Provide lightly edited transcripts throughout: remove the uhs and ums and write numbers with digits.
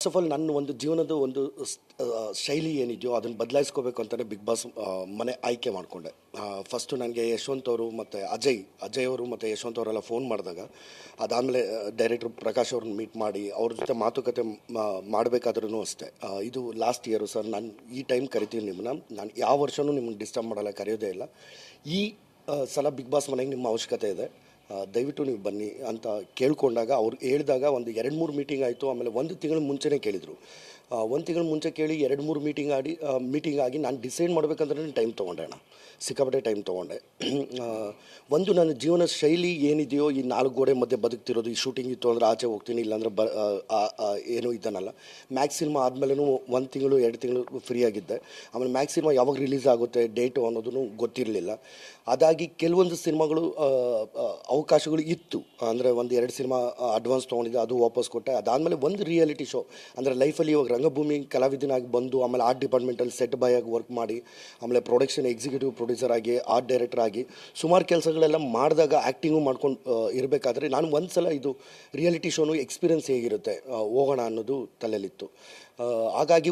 First of all ನನ್ನ ಒಂದು ಜೀವನದ ಒಂದು ಶೈಲಿ ಏನಿದೆಯೋ ಅದನ್ನು ಬದಲಾಯಿಸ್ಕೋಬೇಕು ಅಂತಲೇ ಬಿಗ್ ಬಾಸ್ ಮನೆ ಆಯ್ಕೆ ಮಾಡಿಕೊಂಡೆ. ಫಸ್ಟು ನನಗೆ ಯಶವಂತ್ ಅವರು ಮತ್ತು ಅಜಯ್ ಅವರು ಮತ್ತು ಯಶವಂತ್ ಅವರೆಲ್ಲ ಫೋನ್ ಮಾಡಿದಾಗ, ಅದಾದಮೇಲೆ ಡೈರೆಕ್ಟ್ರ್ ಪ್ರಕಾಶ್ ಅವ್ರನ್ನ ಮೀಟ್ ಮಾಡಿ ಅವ್ರ ಜೊತೆ ಮಾತುಕತೆ ಮಾಡಬೇಕಾದ್ರೂ ಅಷ್ಟೇ. ಇದು ಲಾಸ್ಟ್ ಇಯರು ಸರ್, ನಾನು ಈ ಟೈಮ್ ಕರಿತೀನಿ ನಿಮ್ಮನ್ನ, ನಾನು ಯಾವ ವರ್ಷವೂ ನಿಮ್ಮನ್ನು ಡಿಸ್ಟರ್ಬ್ ಮಾಡಲ್ಲ, ಕರೆಯೋದೇ ಇಲ್ಲ. ಈ ಸಲ ಬಿಗ್ ಬಾಸ್ ಮನೆಗೆ ನಿಮ್ಮ ಅವಶ್ಯಕತೆ ಇದೆ, ದಯವಿಟ್ಟು ನೀವು ಬನ್ನಿ ಅಂತ ಕೇಳ್ಕೊಂಡಾಗ ಅವ್ರು ಹೇಳಿದಾಗ ಒಂದು 2-3 ಮೀಟಿಂಗ್ ಆಯಿತು. ಆಮೇಲೆ 1 ತಿಂಗಳ ಮುಂಚೆನೇ ಕೇಳಿದರು. 1 ತಿಂಗಳ ಮುಂಚೆ ಕೇಳಿ 2-3 ಮೀಟಿಂಗ್ ಆಗಿ ನಾನು ಡಿಸೈಡ್ ಮಾಡಬೇಕಂದ್ರೆ ಟೈಮ್ ತೊಗೊಂಡೆ ಅಣ್ಣ, ಸಿಕ್ಕಾಪಟ್ಟೆ ಟೈಮ್ ತೊಗೊಂಡೆ. ಒಂದು ನನ್ನ ಜೀವನ ಶೈಲಿ ಏನಿದೆಯೋ, ಈ 4 ಗೋಡೆ ಮಧ್ಯೆ ಬದುಕ್ತಿರೋದು, ಈ ಶೂಟಿಂಗ್ ಇತ್ತು ಅಂದರೆ ಆಚೆ ಹೋಗ್ತೀನಿ, ಇಲ್ಲಾಂದ್ರೆ ಏನೂ ಇದ್ದಾನಲ್ಲ. ಮ್ಯಾಕ್ಸ್ ಸಿನಿಮಾ ಆದಮೇಲೂ 1 ತಿಂಗಳು 2 ತಿಂಗಳು ಫ್ರೀ ಆಗಿದ್ದೆ. ಆಮೇಲೆ ಮ್ಯಾಕ್ಸ್ ಸಿನಿಮಾ ಯಾವಾಗ ರಿಲೀಸ್ ಆಗುತ್ತೆ ಡೇಟು ಅನ್ನೋದನ್ನು ಗೊತ್ತಿರಲಿಲ್ಲ. ಅದಾಗಿ ಕೆಲವೊಂದು ಸಿನಿಮಾಗಳು ಅವಕಾಶಗಳು ಇತ್ತು, ಅಂದರೆ 1-2 ಸಿನಿಮಾ ಅಡ್ವಾನ್ಸ್ ತೊಗೊಂಡಿದ್ದೆ, ಅದು ವಾಪಸ್ ಕೊಟ್ಟೆ. ಅದಾದಮೇಲೆ ಒಂದು ರಿಯಾಲಿಟಿ ಶೋ, ಅಂದರೆ ಲೈಫಲ್ಲಿ ಇವಾಗ ರಂಗಭೂಮಿ ಕಲಾವಿದನಾಗಿ ಬಂದು, ಆಮೇಲೆ ಆರ್ಟ್ ಡಿಪಾರ್ಟ್ಮೆಂಟಲ್ಲಿ ಸೆಟ್ ಬಾಯ್ ಆಗಿ ವರ್ಕ್ ಮಾಡಿ, ಆಮೇಲೆ ಪ್ರೊಡಕ್ಷನ್ ಎಕ್ಸಿಕ್ಯೂಟಿವ್ ಪ್ರೊಡ್ಯೂಸರ್ ಆಗಿ, ಆರ್ಟ್ ಡೈರೆಕ್ಟರ್ ಆಗಿ ಸುಮಾರು ಕೆಲಸಗಳೆಲ್ಲ ಮಾಡಿದಾಗ ಆ್ಯಕ್ಟಿಂಗು ಮಾಡ್ಕೊಂಡು ಇರಬೇಕಾದ್ರೆ ನಾನು ಒಂದು ಸಲ ಇದು ರಿಯಾಲಿಟಿ ಶೋನು ಎಕ್ಸ್ಪೀರಿಯನ್ಸ್ ಹೇಗಿರುತ್ತೆ ಹೋಗೋಣ ಅನ್ನೋದು ತಲೆಯಲ್ಲಿತ್ತು. ಹಾಗಾಗಿ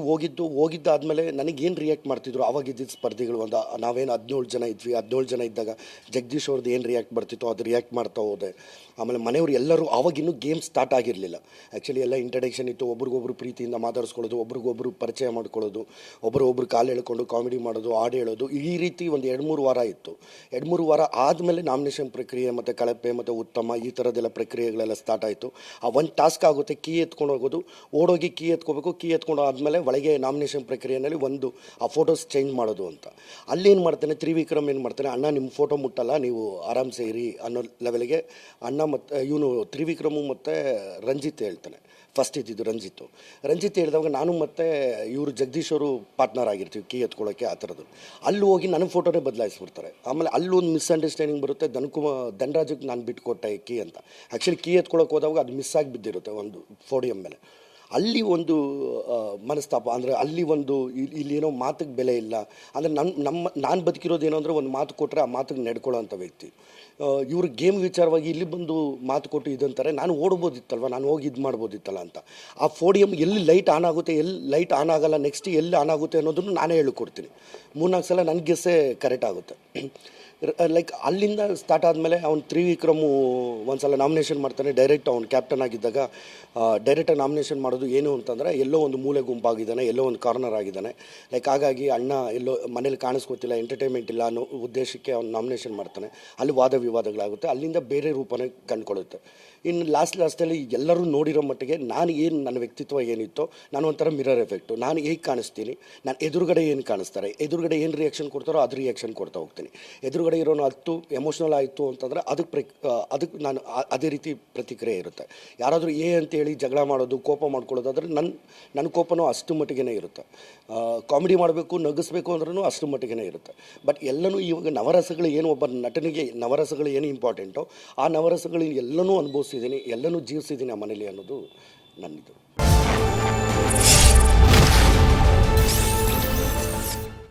ಹೋಗಿದ್ದಾದಮೇಲೆ ನನಗೇನು ರಿಯಾಕ್ಟ್ ಮಾಡ್ತಿದ್ರು ಆವಾಗಿದ್ದ ಸ್ಪರ್ಧಿಗಳು, ನಾವೇನು 17 ಜನ ಇದ್ವಿ. 17 ಜನ ಇದ್ದಾಗ ಜಗದೀಶ್ ಅವ್ರದ್ದು ಏನು ರಿಯಾಕ್ಟ್ ಬರ್ತಿತ್ತೋ ಅದು ರಿಯಾಕ್ಟ್ ಮಾಡ್ತಾ ಹೋದೆ. ಆಮೇಲೆ ಮನೆಯವರು ಎಲ್ಲರೂ ಆವಾಗಿನ್ನೂ ಗೇಮ್ ಸ್ಟಾರ್ಟ್ ಆಗಿರಲಿಲ್ಲ. ಆ್ಯಕ್ಚುಲಿ ಎಲ್ಲ ಇಂಟ್ರಡಕ್ಷನ್ ಇತ್ತು, ಒಬ್ರಿಗೊಬ್ರು ಪ್ರೀತಿಯಿಂದ ಮಾತಾಡಿಸ್ಕೊಳ್ಳೋದು, ಒಬ್ರಿಗೊಬ್ರು ಪರಿಚಯ ಮಾಡ್ಕೊಳ್ಳೋದು, ಒಬ್ಬರು ಕಾಲು ಎಳ್ಕೊಂಡು ಕಾಮಿಡಿ ಮಾಡೋದು, ಹಾಡು ಹೇಳೋದು, ಈ ರೀತಿ ಒಂದು 2-3 ವಾರ ಇತ್ತು. 2-3 ವಾರ ಆದಮೇಲೆ ನಾಮಿನೇಷನ್ ಪ್ರಕ್ರಿಯೆ ಮತ್ತು ಕಳಪೆ ಮತ್ತು ಉತ್ತಮ ಈ ಥರದ್ದೆಲ್ಲ ಪ್ರಕ್ರಿಯೆಗಳೆಲ್ಲ ಸ್ಟಾರ್ಟ್ ಆಯಿತು. ಆ ಒಂದು ಟಾಸ್ಕ್ ಆಗುತ್ತೆ, ಕೀ ಎತ್ಕೊಂಡು ಹೋಗೋದು, ಓಡೋಗಿ ಕೀ ಎತ್ಕೋಬೇಕು, ಕೀ ಎತ್ಕೊಂಡು ಆದಮೇಲೆ ಒಳಗೆ ನಾಮಿನೇಷನ್ ಪ್ರಕ್ರಿಯೆಯಲ್ಲಿ ಆ ಫೋಟೋಸ್ ಚೇಂಜ್ ಮಾಡೋದು ಅಂತ. ಅಲ್ಲೇನು ಮಾಡ್ತಾನೆ ತ್ರಿವಿಕ್ರಮ್, ಏನು ಮಾಡ್ತಾನೆ, ಅಣ್ಣ ನಿಮ್ಮ ಫೋಟೋ ಮುಟ್ಟಲ್ಲ, ನೀವು ಆರಾಮ್ಸೆ ಇರಿ ಅನ್ನೋ ಲೆವೆಲ್ಗೆ ಅಣ್ಣ ಮತ್ತು ಇವನು ತ್ರಿವಿಕ್ರಮು ಮತ್ತು ರಂಜಿತ್ ಹೇಳ್ತಾನೆ. ಫಸ್ಟ್ ಇದ್ದಿದ್ದು ರಂಜಿತ್ ಹೇಳಿದಾಗ ನಾನು ಮತ್ತು ಇವರು ಜಗದೀಶ್ ಅವರು ಪಾರ್ಟ್ನರ್ ಆಗಿರ್ತೀವಿ ಕೀ ಎತ್ಕೊಳ್ಳೋಕ್ಕೆ, ಆ ಥರದ್ದು. ಅಲ್ಲಿ ಹೋಗಿ ನನಗೆ ಫೋಟೋನೇ ಬದಲಾಯಿಸ್ಬಿಡ್ತಾರೆ. ಆಮೇಲೆ ಅಲ್ಲೊಂದು ಮಿಸ್ಅಂಡರ್ಸ್ಟ್ಯಾಂಡಿಂಗ್ ಬರುತ್ತೆ, ಧನರಾಜಕ್ಕೆ ನಾನು ಬಿಟ್ಕೊಟ್ಟೆ ಕೀ ಅಂತ. ಆ್ಯಕ್ಚುಲಿ ಕೀ ಎತ್ಕೊಳ್ಳೋಕೆ ಹೋದಾಗ ಅದು ಮಿಸ್ ಆಗಿ ಬಿದ್ದಿರುತ್ತೆ ಒಂದು ಫೋಡಿಯಮ್ ಮೇಲೆ. ಅಲ್ಲಿ ಒಂದು ಮನಸ್ತಾಪ, ಅಂದರೆ ಅಲ್ಲಿ ಒಂದು ಇಲ್ಲೇನೋ ಮಾತಿಗೆ ಬೆಲೆ ಇಲ್ಲ. ಅಂದರೆ ನಾನು ಬದುಕಿರೋದೇನೋ ಅಂದರೆ ಒಂದು ಮಾತು ಕೊಟ್ಟರೆ ಆ ಮಾತಿಗೆ ನಡ್ಕೊಳ್ಳೋ ಅಂಥ ವ್ಯಕ್ತಿ. ಇವರು ಗೇಮ್ ವಿಚಾರವಾಗಿ ಇಲ್ಲಿ ಬಂದು ಮಾತು ಕೊಟ್ಟು ಇದಂತಾರೆ, ನಾನು ಓಡ್ಬೋದಿತ್ತಲ್ವ, ನಾನು ಹೋಗಿ ಇದು ಮಾಡ್ಬೋದಿತ್ತಲ್ಲ ಅಂತ. ಆ ಫೋಡಿಯಮ್ ಎಲ್ಲಿ ಲೈಟ್ ಆನ್ ಆಗುತ್ತೆ, ಎಲ್ಲಿ ಲೈಟ್ ಆನ್ ಆಗೋಲ್ಲ, ನೆಕ್ಸ್ಟ್ ಎಲ್ಲಿ ಆನ್ ಆಗುತ್ತೆ ಅನ್ನೋದನ್ನು ನಾನೇ ಹೇಳಿಕೊಡ್ತೀನಿ. 3-4 ಸಲ ನನ್ನ ಗೆಸ್ಸೇ ಕರೆಕ್ಟ್ ಆಗುತ್ತೆ. ಲೈಕ್ ಅಲ್ಲಿಂದ ಸ್ಟಾರ್ಟ್ ಆದಮೇಲೆ ಅವ್ನು ತ್ರಿವಿಕ್ರಮು ಒಂದು ಸಲ ನಾಮಿನೇಷನ್ ಮಾಡ್ತಾನೆ. ಡೈರೆಕ್ಟ್ ಅವ್ನು ಕ್ಯಾಪ್ಟನ್ ಆಗಿದ್ದಾಗ ಡೈರೆಕ್ಟಾಗಿ ನಾಮಿನೇಷನ್ ಮಾಡೋದು ಏನು ಅಂತಂದರೆ, ಎಲ್ಲೋ ಒಂದು ಮೂಲೆ ಗುಂಪಾಗಿದ್ದಾನೆ, ಎಲ್ಲೋ ಒಂದು ಕಾರ್ನರ್ ಆಗಿದ್ದಾನೆ. ಲೈಕ್ ಹಾಗಾಗಿ ಅಣ್ಣ ಎಲ್ಲೋ ಮನೇಲಿ ಕಾಣಿಸ್ಕೋತಿಲ್ಲ, ಎಂಟರ್ಟೈನ್ಮೆಂಟ್ ಇಲ್ಲ ಅನ್ನೋ ಉದ್ದೇಶಕ್ಕೆ ಅವ್ನು ನಾಮಿನೇಷನ್ ಮಾಡ್ತಾನೆ. ಅಲ್ಲಿ ವಾದ ವಿವಾದಗಳಾಗುತ್ತೆ, ಅಲ್ಲಿಂದ ಬೇರೆ ರೂಪನೇ ಕಂಡುಕೊಳ್ಳುತ್ತೆ. ಇನ್ನು ಲಾಸ್ಟಲ್ಲಿ ಎಲ್ಲರೂ ನೋಡಿರೋ ಮಟ್ಟಿಗೆ ನನ್ನ ವ್ಯಕ್ತಿತ್ವ ಏನಿತ್ತೋ, ನಾನು ಒಂಥರ ಮಿರರ್ ಎಫೆಕ್ಟು. ನಾನು ಹೇಗೆ ಕಾಣಿಸ್ತೀನಿ, ನಾನು ಎದುರುಗಡೆ ಏನು ಕಾಣಿಸ್ತಾರೆ, ಎದುರುಗಡೆ ಏನು ರಿಯಾಕ್ಷನ್ ಕೊಡ್ತಾರೋ ಅದು ರಿಯಾಕ್ಷನ್ ಕೊಡ್ತಾ ಹೋಗ್ತೀನಿ. ಎದುರುಗಡೆ ಇರೋನು ಎಮೋಷ್ನಲ್ ಆಯಿತು ಅಂತಂದರೆ ಅದಕ್ಕೆ ನಾನು ಅದೇ ರೀತಿ ಪ್ರತಿಕ್ರಿಯೆ ಇರುತ್ತೆ. ಯಾರಾದರೂ ಅಂತೇಳಿ ಜಗಳ ಮಾಡೋದು, ಕೋಪ ಮಾಡ್ಕೊಳ್ಳೋದಾದ್ರೆ ನನ್ನ ಕೋಪನೂ ಅಷ್ಟು ಮಟ್ಟಿಗೆ ಇರುತ್ತೆ. ಕಾಮಿಡಿ ಮಾಡಬೇಕು, ನಗಿಸ್ಬೇಕು ಅಂದ್ರೂ ಅಷ್ಟು ಮಟ್ಟಿಗೆ ಇರುತ್ತೆ. ಬಟ್ ಎಲ್ಲನೂ ಇವಾಗ ನವರಸಗಳು ಏನು, ಒಬ್ಬ ನಟನಿಗೆ ನವರಸಗಳು ಏನು ಇಂಪಾರ್ಟೆಂಟೋ ಆ ನವರಸಗಳು ಎಲ್ಲನೂ ಅನುಭವಿಸಿದ್ದೀನಿ, ಎಲ್ಲನೂ ಜೀವಿಸಿದ್ದೀನಿ ಆ ಮನೇಲಿ ಅನ್ನೋದು ನನ್ನದು.